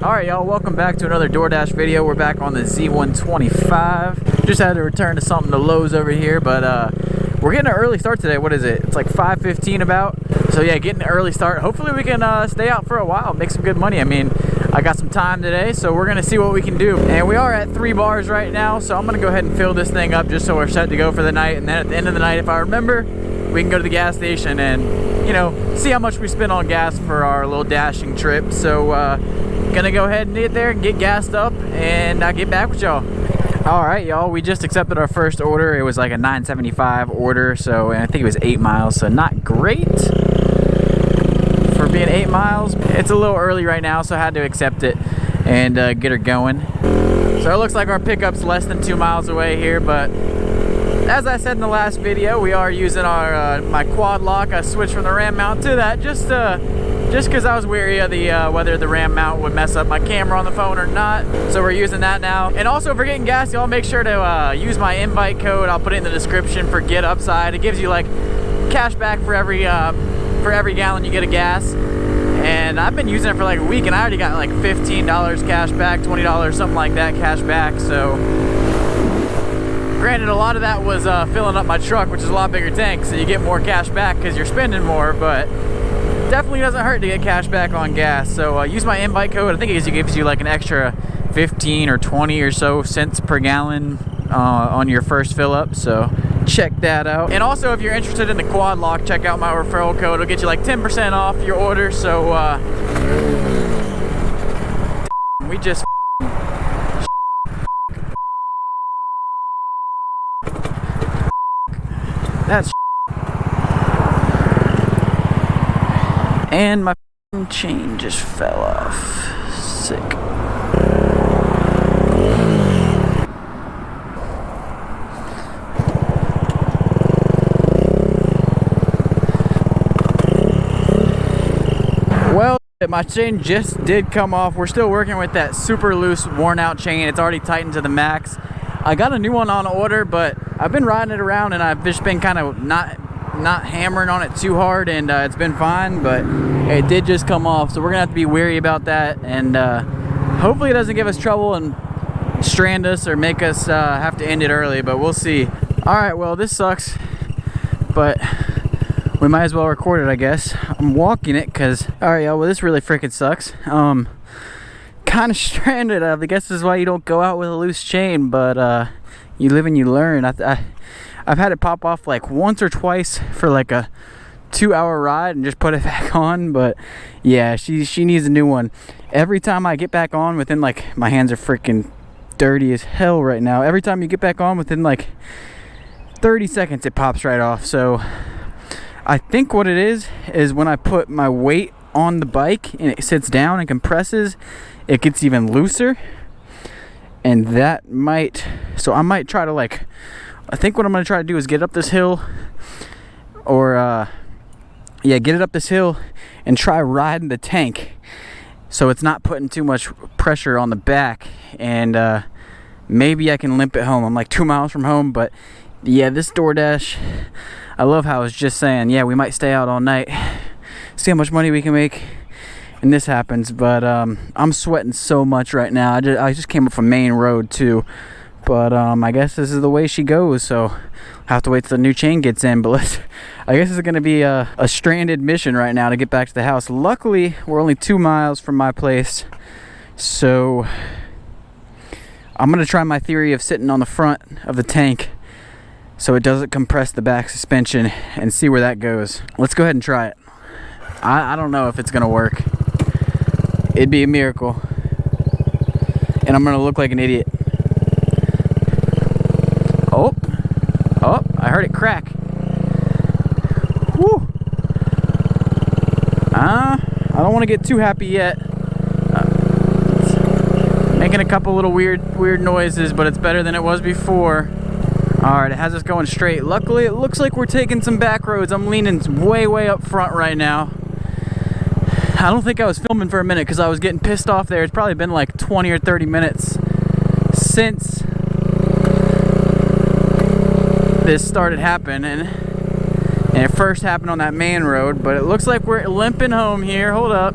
Alright y'all, welcome back to another DoorDash video. We're back on the Z125. Just had to return to something to Lowe's over here, but we're getting an early start today. What is it? It's like 5:15 about. So yeah, getting an early start. Hopefully we can stay out for a while, make some good money. I mean, I got some time today, so we're gonna see what we can do. And we are at 3 bars right now, so I'm gonna go ahead and fill this thing up just so we're set to go for the night. And then at the end of the night, if I remember, we can go to the gas station and, you know, see how much we spend on gas for our little dashing trip. So gonna go ahead and get there and get gassed up and I'll get back with y'all. All right, y'all, we just accepted our first order. It was like a $9.75 order, so, and I think it was 8 miles, so not great for being 8 miles. It's a little early right now, so I had to accept it and get her going. So it looks like our pickup's less than 2 miles away here, but as I said in the last video, we are using our my quad lock. I switched from the ram mount to that just because I was weary of the whether the ram mount would mess up my camera on the phone or not. So we're using that now. And also, if we're getting gas, y'all make sure to use my invite code. I'll put it in the description for Get Upside. It gives you like cash back for every gallon you get of gas. And I've been using it for like a week, and I already got like $15 cash back, $20, something like that cash back. So granted, a lot of that was filling up my truck, which is a lot bigger tank, so you get more cash back because you're spending more, but definitely doesn't hurt to get cash back on gas. So use my invite code. I think it gives you like an extra 15 or 20 or so cents per gallon on your first fill up, so check that out. And also, if you're interested in the quad lock, check out my referral code. It'll get you like 10% off your order. So we just that's and my chain just fell off. Sick. Well, my chain just did come off. We're still working with that super loose, worn out chain. It's already tightened to the max. I got a new one on order, but I've been riding it around and I've just been kind of not hammering on it too hard, and it's been fine, but it did just come off, so we're gonna have to be wary about that, and hopefully it doesn't give us trouble and strand us or make us have to end it early, but we'll see. All right, well, this sucks, but we might as well record it, I guess. I'm walking it because, all right, y'all, well, this really freaking sucks. Kind of stranded. I guess this is why you don't go out with a loose chain, but you live and you learn. I've had it pop off like once or twice for like a 2-hour ride and just put it back on, but yeah, she needs a new one. Every time I get back on, within like, my hands are freaking dirty as hell right now. Every time you get back on, within like 30 seconds it pops right off. So I think what it is when I put my weight on the bike and it sits down and compresses, it gets even looser, and that might, so I might try to like, I think what I'm going to try to do is get up this hill, or yeah, get it up this hill and try riding the tank so it's not putting too much pressure on the back, and maybe I can limp it home. I'm like 2 miles from home, but yeah, this DoorDash, I love how it's just saying, yeah, we might stay out all night, see how much money we can make, and this happens. But I'm sweating so much right now. I just came up from Main Road too, but I guess this is the way she goes, so I have to wait till the new chain gets in. But I guess this is going to be a stranded mission right now to get back to the house. Luckily, we're only 2 miles from my place, so I'm going to try my theory of sitting on the front of the tank so it doesn't compress the back suspension and see where that goes. Let's go ahead and try it. I don't know if it's going to work. It'd be a miracle, and I'm going to look like an idiot. Oh, I heard it crack. Woo. I don't want to get too happy yet. Making a couple little weird noises, but it's better than it was before. All right, it has us going straight. Luckily, it looks like we're taking some back roads. I'm leaning way up front right now. I don't think I was filming for a minute because I was getting pissed off there. It's probably been like 20 or 30 minutes since this started happening, and it first happened on that main road, but it looks like we're limping home here. Hold up.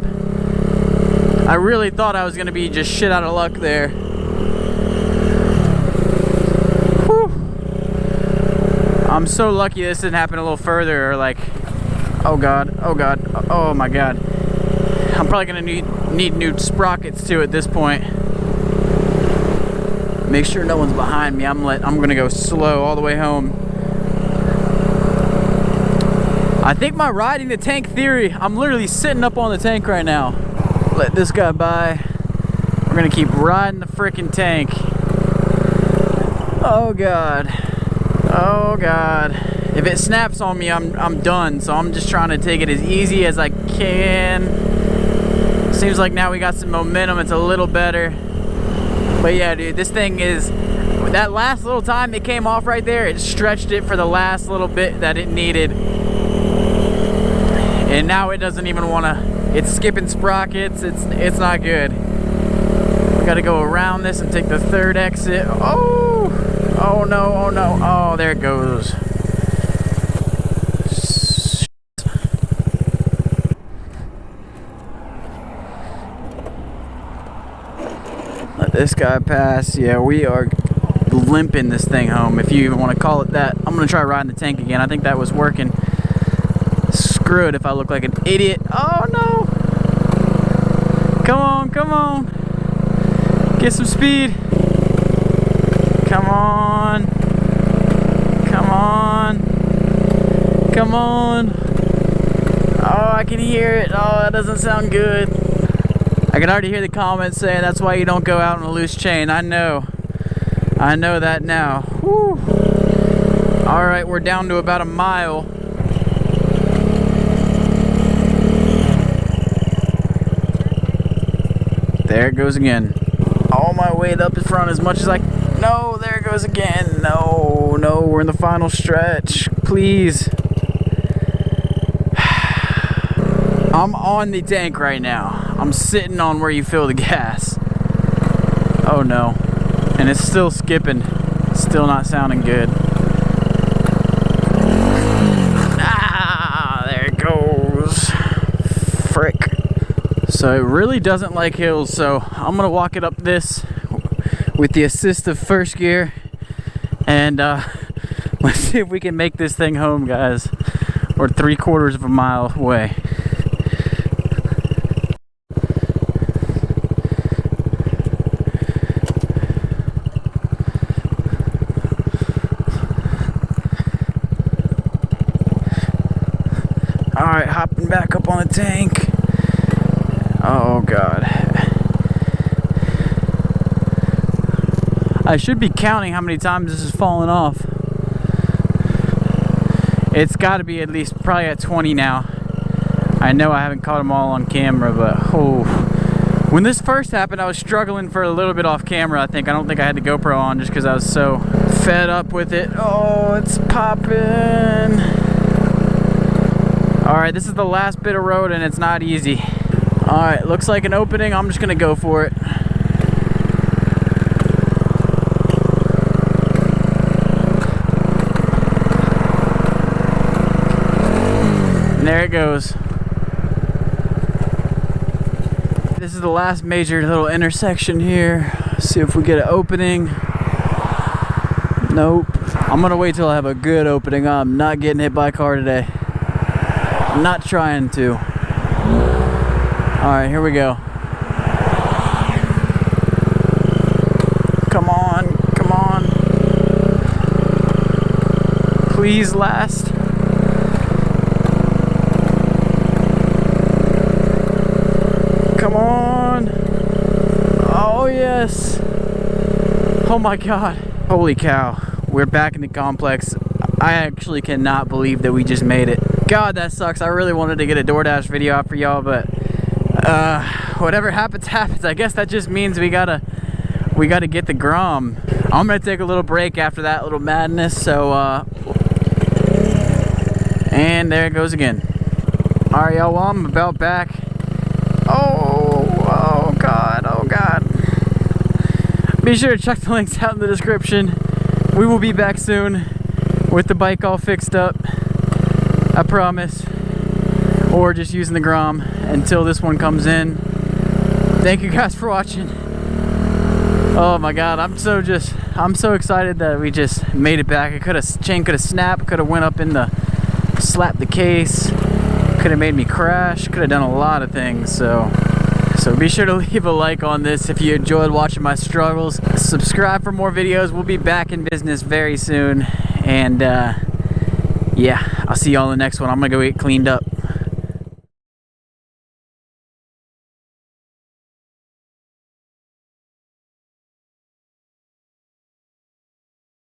I really thought I was gonna be just shit out of luck there. Whew. I'm so lucky this didn't happen a little further, or like, oh god, oh my god. I'm probably gonna need new sprockets too at this point. Make sure no one's behind me. I'm gonna go slow all the way home. I think my riding the tank theory, I'm literally sitting up on the tank right now. Let this guy by. We're gonna keep riding the freaking tank. Oh god. Oh god. If it snaps on me, I'm done. So I'm just trying to take it as easy as I can. Seems like now we got some momentum. It's a little better. But yeah, dude, this thing is, that last little time it came off right there, it stretched it for the last little bit that it needed. And now it doesn't even want to, it's skipping sprockets. It's not good. We got to go around this and take the third exit. Oh no, oh no. Oh, there it goes. Let this guy pass. Yeah, we are limping this thing home, if you even want to call it that. I'm going to try riding the tank again. I think that was working. Screw it if I look like an idiot. Oh no! Come on, come on! Get some speed! Come on! Come on! Come on! Oh, I can hear it. Oh, that doesn't sound good. I can already hear the comments saying that's why you don't go out on a loose chain. I know that now. Whew. All right, we're down to about a mile. There it goes again. All my weight up in front as much as I... No, there it goes again. No, we're in the final stretch. Please. I'm on the tank right now. I'm sitting on where you fill the gas. Oh no. And it's still skipping. Still not sounding good. Ah, there it goes. Frick. So it really doesn't like hills, so I'm gonna walk it up this with the assist of first gear, and let's see if we can make this thing home, guys. We're 3/4 of a mile away. Alright, hopping back up on the tank. Oh god. I should be counting how many times this has fallen off. It's got to be at least probably at 20 now. I know I haven't caught them all on camera, but oh. When this first happened, I was struggling for a little bit off camera, I think. I don't think I had the GoPro on just because I was so fed up with it. Oh, it's popping. Alright, this is the last bit of road and it's not easy. Alright, looks like an opening. I'm just gonna go for it. And there it goes. This is the last major little intersection here. See if we get an opening. Nope. I'm gonna wait till I have a good opening. I'm not getting hit by a car today. I'm not trying to. Alright, here we go. Come on, come on. Please last. Come on. Oh yes. Oh my god. Holy cow. We're back in the complex. I actually cannot believe that we just made it. God, that sucks. I really wanted to get a DoorDash video out for y'all, but whatever happens, happens. I guess that just means we gotta get the Grom. I'm gonna take a little break after that little madness, so and there it goes again. Alright, y'all, well, I'm about back. Oh god, oh god. Be sure to check the links out in the description. We will be back soon with the bike all fixed up, I promise. Or just using the Grom until this one comes in. thank you guys for watching. Oh my god, I'm so excited that we just made it back. Chain could have snapped, could have went up in the, slapped the case, could have made me crash, could have done a lot of things. So be sure to leave a like on this if you enjoyed watching my struggles. Subscribe for more videos. We'll be back in business very soon. And yeah, I'll see y'all in the next one. I'm gonna go get cleaned up.